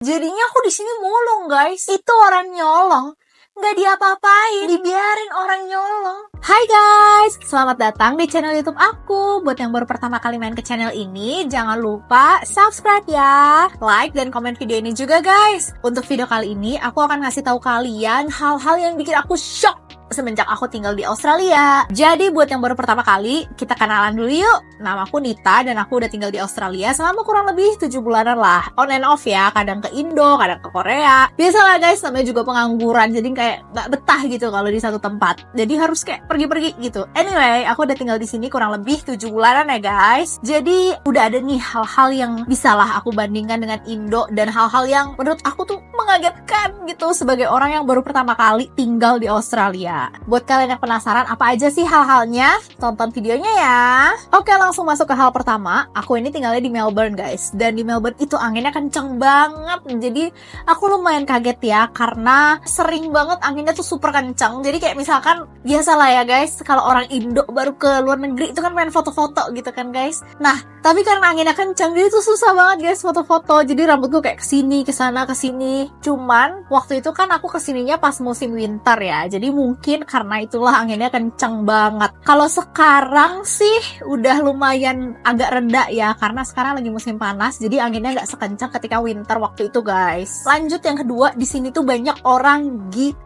Jadinya aku di sini mulung, guys. Itu orang nyolong nggak diapa-apain, dibiarin orang nyolong. Hai guys, selamat datang di channel YouTube aku. Buat yang baru pertama kali main ke channel ini, jangan lupa subscribe ya, like dan komen video ini juga guys. Untuk video kali ini, aku akan ngasih tahu kalian hal-hal yang bikin aku shock semenjak aku tinggal di Australia. Jadi buat yang baru pertama kali, kita kenalan dulu yuk. Nama aku Nita dan aku udah tinggal di Australia selama kurang lebih 7 bulanan lah. On and off ya, kadang ke Indo, kadang ke Korea. Biasalah guys, namanya juga pengangguran, jadi kayak gak betah gitu kalau di satu tempat. Jadi harus kayak pergi-pergi gitu. Anyway, aku udah tinggal di sini kurang lebih 7 bulanan ya guys. Jadi udah ada nih hal-hal yang bisa lah aku bandingkan dengan Indo dan hal-hal yang menurut aku tuh mengagetkan gitu sebagai orang yang baru pertama kali tinggal di Australia. Buat kalian yang penasaran apa aja sih hal-halnya, tonton videonya ya. Oke, langsung masuk ke hal pertama. Aku ini tinggalnya di Melbourne guys. Dan di Melbourne itu anginnya kenceng banget. Jadi aku lumayan kaget ya, karena sering banget anginnya tuh super kenceng. Jadi kayak misalkan, biasalah ya guys, kalau orang Indo baru ke luar negeri itu kan main foto-foto gitu kan guys. Nah, tapi karena anginnya kenceng, jadi tuh susah banget guys foto-foto. Jadi rambutku kayak kesini, kesana, kesini. Cuman waktu itu kan aku kesininya pas musim winter ya. Jadi mungkin karena itulah anginnya kenceng banget. Kalau sekarang sih udah lumayan agak reda ya, karena sekarang lagi musim panas. Jadi anginnya nggak sekencang ketika winter waktu itu guys. Lanjut yang kedua, di sini tuh banyak orang gila.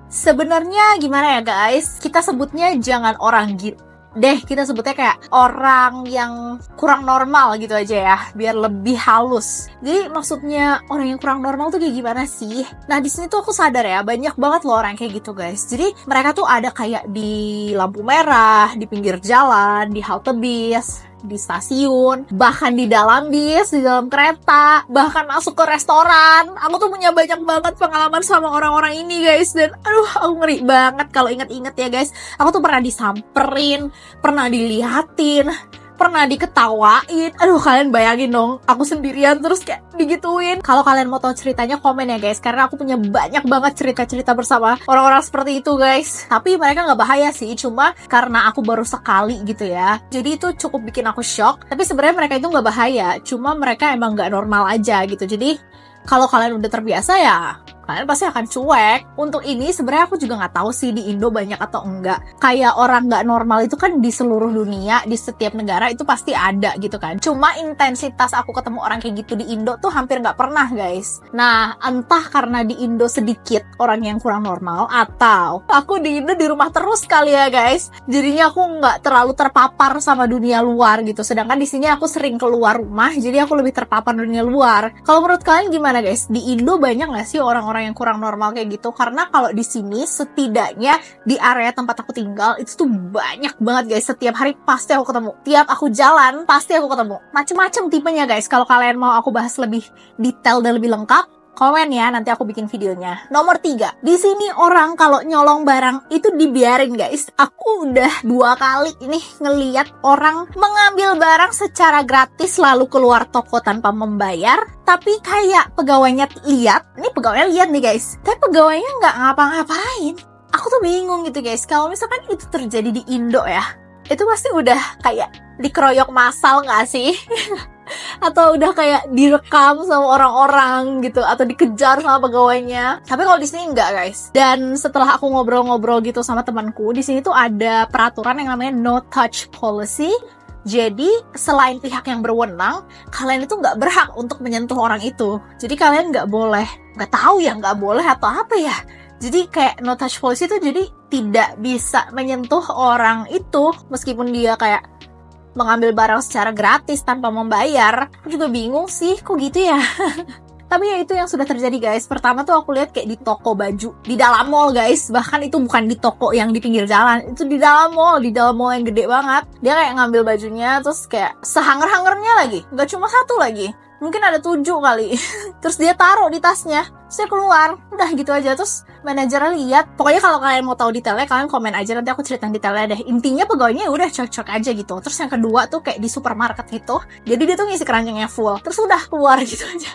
Sebenarnya gimana ya guys? Kita sebutnya jangan orang gila deh, kita sebutnya kayak orang yang kurang normal gitu aja ya, biar lebih halus. Jadi maksudnya orang yang kurang normal tuh kayak gimana sih? Nah di sini tuh aku sadar ya, banyak banget loh orang kayak gitu guys. Jadi mereka tuh ada kayak di lampu merah, di pinggir jalan, di halte bis, di stasiun, bahkan di dalam bis, di dalam kereta, bahkan masuk ke restoran. Aku tuh punya banyak banget pengalaman sama orang-orang ini guys. Dan aduh, aku ngeri banget kalau inget-inget ya guys. Aku tuh pernah disamperin, pernah dilihatin, pernah diketawain. Aduh, kalian bayangin dong, aku sendirian terus kayak digituin. Kalau kalian mau tahu ceritanya, komen ya guys, karena aku punya banyak banget cerita-cerita bersama orang-orang seperti itu guys. Tapi mereka nggak bahaya sih, cuma karena aku baru sekali gitu ya, jadi itu cukup bikin aku shock. Tapi sebenarnya mereka itu nggak bahaya, cuma mereka emang nggak normal aja gitu. Jadi kalau kalian udah terbiasa ya kalian pasti akan cuek. Untuk ini sebenarnya aku juga nggak tahu sih di Indo banyak atau enggak. Kayak orang nggak normal itu kan di seluruh dunia, di setiap negara itu pasti ada gitu kan. Cuma intensitas aku ketemu orang kayak gitu di Indo tuh hampir nggak pernah guys. Nah, entah karena di Indo sedikit orang yang kurang normal, atau aku di Indo di rumah terus kali ya guys. Jadinya aku nggak terlalu terpapar sama dunia luar gitu. Sedangkan di sini aku sering keluar rumah, jadi aku lebih terpapar dunia luar. Kalau menurut kalian gimana guys? Di Indo banyak nggak sih orang-orang yang kurang normal kayak gitu? Karena kalau di sini setidaknya di area tempat aku tinggal itu tuh banyak banget guys. Setiap hari pasti aku ketemu, tiap aku jalan pasti aku ketemu, macem-macem tipenya guys. Kalau kalian mau aku bahas lebih detail dan lebih lengkap, komen ya, nanti aku bikin videonya. Nomor 3, di sini orang kalau nyolong barang itu dibiarin guys. Aku udah 2 kali ini ngeliat orang mengambil barang secara gratis lalu keluar toko tanpa membayar. Tapi kayak pegawainya lihat, ini pegawainya lihat nih guys, tapi pegawainya nggak ngapa-ngapain. Aku tuh bingung gitu guys. Kalau misalkan itu terjadi di Indo ya, itu pasti udah kayak dikeroyok massal nggak sih? Atau udah kayak direkam sama orang-orang gitu, atau dikejar sama pegawainya. Tapi kalau di sini enggak guys. Dan setelah aku ngobrol-ngobrol gitu sama temanku, di sini tuh ada peraturan yang namanya no touch policy. Jadi selain pihak yang berwenang, kalian itu nggak berhak untuk menyentuh orang itu. Jadi kalian nggak boleh, nggak tahu ya nggak boleh atau apa ya. Jadi kayak no touch policy itu jadi tidak bisa menyentuh orang itu meskipun dia kayak mengambil barang secara gratis tanpa membayar. Aku juga bingung sih, kok gitu ya? Tapi ya itu yang sudah terjadi guys. Pertama tuh aku lihat kayak di toko baju, di dalam mall guys. Bahkan itu bukan di toko yang di pinggir jalan, itu di dalam mall yang gede banget. Dia kayak ngambil bajunya, terus kayak sehanger-hangernya lagi, nggak cuma satu lagi, mungkin ada 7 kali. Terus dia taruh di tasnya, saya keluar, udah gitu aja. Terus manajernya lihat. Pokoknya kalau kalian mau tahu detailnya, kalian komen aja, nanti aku ceritain detailnya deh. Intinya pegawainya udah cocok aja gitu. Terus yang kedua tuh kayak di supermarket gitu, jadi dia tuh ngisi keranjangnya full, terus udah keluar gitu aja,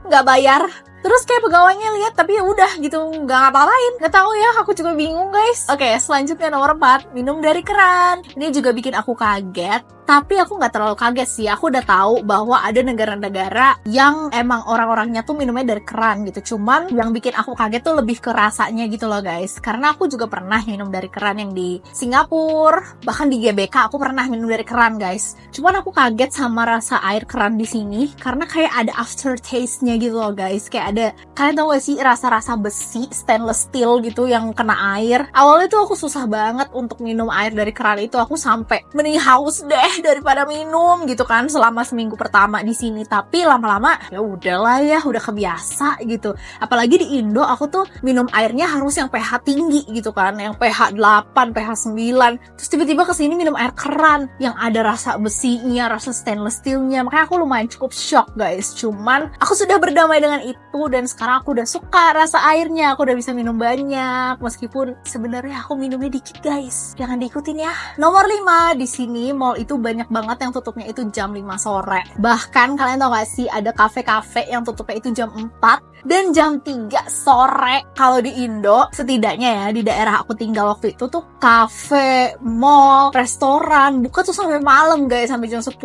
nggak bayar. Terus kayak pegawainya lihat, tapi ya udah gitu, nggak ngapa-ngapain. Nggak tahu ya, aku juga bingung guys. Oke, selanjutnya nomor 4, minum dari keran. Ini juga bikin aku kaget. Tapi aku nggak terlalu kaget sih. Aku udah tahu bahwa ada negara-negara yang emang orang-orangnya tuh minumnya dari keran gitu. Cuman yang bikin aku kaget tuh lebih ke rasanya gitu loh guys. Karena aku juga pernah minum dari keran yang di Singapura, bahkan di GBK aku pernah minum dari keran guys. Cuman aku kaget sama rasa air keran di sini karena kayak ada aftertaste-nya gitu loh guys. Kayak ada, kalian tau gak sih rasa-rasa besi stainless steel gitu yang kena air. Awalnya tuh aku susah banget untuk minum air dari keran itu. Aku sampai mending haus deh daripada minum gitu kan selama seminggu pertama di sini. Tapi lama-lama ya udahlah ya, udah kebiasa gitu. Apalagi di Indo aku tuh minum airnya harus yang pH tinggi gitu kan, yang pH 8, pH 9. Terus tiba-tiba kesini minum air keran yang ada rasa besinya, rasa stainless steelnya. Makanya aku lumayan cukup shock guys. Cuman aku sudah berdamai dengan itu dan sekarang aku udah suka rasa airnya. Aku udah bisa minum banyak meskipun sebenarnya aku minumnya dikit guys. Jangan diikutin ya. Nomor 5, di sini mall itu banyak banget yang tutupnya itu jam 5 sore. Bahkan kalian tau gak sih ada kafe-kafe yang tutupnya itu jam 4 dan jam 3 sore. Kalau di Indo, setidaknya ya di daerah aku tinggal waktu itu tuh kafe, mall, restoran buka tuh sampai malam guys, sampai jam 10.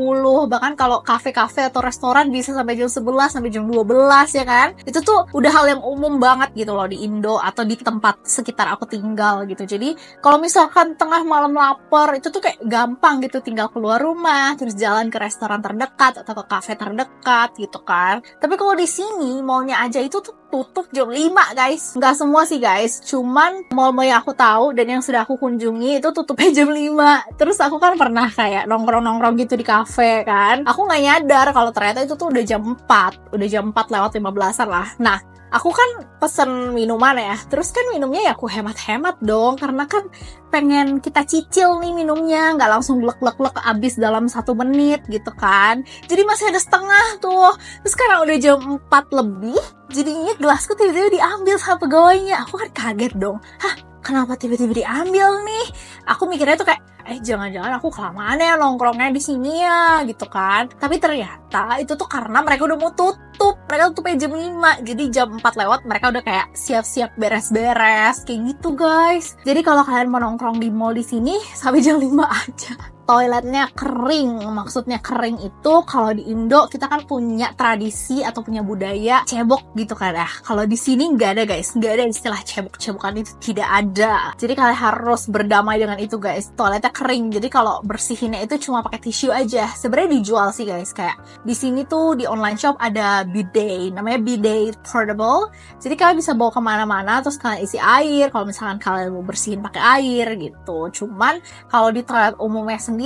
Bahkan kalau kafe-kafe atau restoran bisa sampai jam 11, sampai jam 12 ya kan. Itu tuh udah hal yang umum banget gitu loh di Indo atau di tempat sekitar aku tinggal gitu. Jadi kalau misalkan tengah malam lapar, itu tuh kayak gampang gitu, tinggal keluar rumah terus jalan ke restoran terdekat atau ke kafe terdekat gitu kan. Tapi kalau di sini mallnya aja itu tuh tutup jam 5 guys. Nggak semua sih guys, cuman mall-mall yang aku tahu dan yang sudah aku kunjungi itu tutupnya jam 5. Terus aku kan pernah kayak nongkrong-nongkrong gitu di kafe kan. Aku nggak nyadar kalau ternyata itu tuh udah jam 4. Udah jam 4 lewat 15-an lah. Nah, aku kan pesen minuman ya, terus kan minumnya ya aku hemat-hemat dong, karena kan pengen kita cicil nih minumnya, nggak langsung glek-glek-glek abis dalam 1 menit gitu kan. Jadi masih ada setengah tuh. Terus sekarang udah jam 4 lebih, jadinya gelasku tiba-tiba diambil sama pegawainya. Aku kan kaget dong. Hah, kenapa tiba-tiba diambil nih? Aku mikirnya tuh kayak, jangan-jangan aku kelamaan ya nongkrongnya di sini ya gitu kan. Tapi ternyata itu tuh karena mereka udah mau tutup. Mereka tutupnya jam 5. Jadi jam 4 lewat mereka udah kayak siap-siap beres-beres kayak gitu guys. Jadi kalau kalian mau nongkrong di mall di sini sampai jam 5 aja. Toiletnya kering, maksudnya kering itu kalau di Indo kita kan punya tradisi atau punya budaya cebok gitu kan ya. Kalau di sini nggak ada guys, nggak ada istilah cebok-cebokan, itu tidak ada. Jadi kalian harus berdamai dengan itu guys. Toiletnya kering, jadi kalau bersihinnya itu cuma pakai tisu aja. Sebenarnya dijual sih guys, kayak di sini tuh di online shop ada bidet, namanya bidet portable. Jadi kalian bisa bawa kemana-mana, terus kalian isi air. Kalau misalkan kalian mau bersihin pakai air gitu. Cuman kalau di toilet umumnya sendiri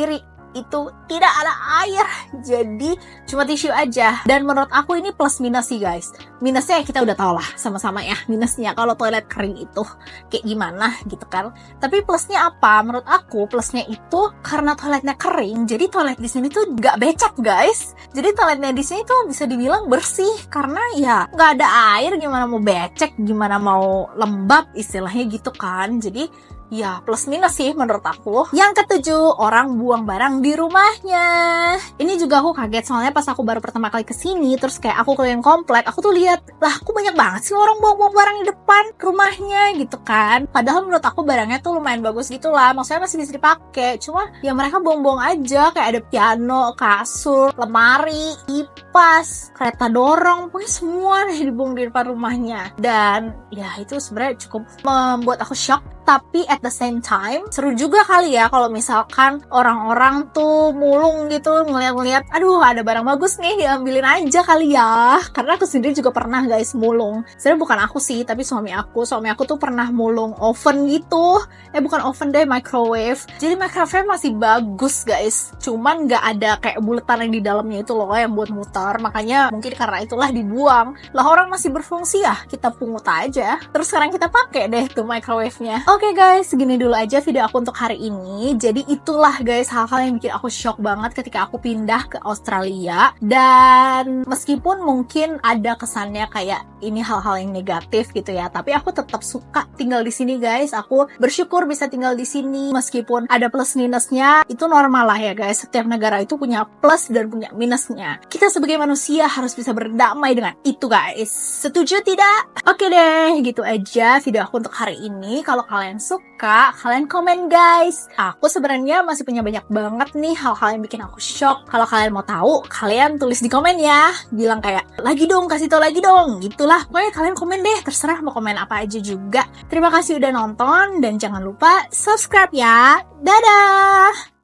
itu tidak ada air, jadi cuma tisu aja. Dan menurut aku ini plus minus sih guys. Minusnya kita udah tau lah sama-sama ya, minusnya kalau toilet kering itu kayak gimana gitu kan. Tapi plusnya apa? Menurut aku plusnya itu karena toiletnya kering, jadi toilet di sini tuh nggak becek guys. Jadi toiletnya di sini tuh bisa dibilang bersih karena ya nggak ada air, gimana mau becek, gimana mau lembab istilahnya gitu kan. Jadi ya plus minus sih menurut aku. Yang ketujuh, orang buang barang di rumahnya. Ini juga aku kaget soalnya pas aku baru pertama kali kesini, terus kayak aku keliling komplek, aku tuh lihat, lah kok banyak banget sih orang buang-buang barang di depan rumahnya gitu kan. Padahal menurut aku barangnya tuh lumayan bagus gitu lah, maksudnya masih bisa dipakai. Cuma ya mereka buang-buang aja, kayak ada piano, kasur, lemari, kipas, kereta dorong, pokoknya semua dibuang di depan rumahnya. Dan ya itu sebenarnya cukup membuat aku shock. Tapi at the same time, seru juga kali ya kalau misalkan orang-orang tuh mulung gitu, ngeliat-ngeliat, aduh ada barang bagus nih, diambilin aja kali ya. Karena aku sendiri juga pernah guys mulung. Sebenarnya bukan aku sih, tapi suami aku tuh pernah mulung oven gitu. Bukan oven deh, microwave. Jadi microwave masih bagus guys, cuman nggak ada kayak buletan yang di dalamnya itu loh yang buat muter. Makanya mungkin karena itulah dibuang. Lah orang masih berfungsi ya, kita pungut aja. Terus sekarang kita pakai deh tuh microwave-nya. Oke guys, segini dulu aja video aku untuk hari ini. Jadi itulah guys hal-hal yang bikin aku shock banget ketika aku pindah ke Australia. Dan meskipun mungkin ada kesannya kayak ini hal-hal yang negatif gitu ya, tapi aku tetap suka tinggal di sini guys. Aku bersyukur bisa tinggal di sini meskipun ada plus minusnya. Itu normal lah ya guys. Setiap negara itu punya plus dan punya minusnya. Kita sebagai manusia harus bisa berdamai dengan itu guys. Setuju tidak? Oke deh, gitu aja video aku untuk hari ini. Kalau kalian kalian suka, kalian komen guys. Aku sebenarnya masih punya banyak banget nih hal-hal yang bikin aku shock. Kalau kalian mau tahu, kalian tulis di komen ya. Bilang kayak, lagi dong, kasih tau lagi dong. Gitulah, pokoknya kalian komen deh. Terserah mau komen apa aja juga. Terima kasih udah nonton, dan jangan lupa subscribe ya. Dadah!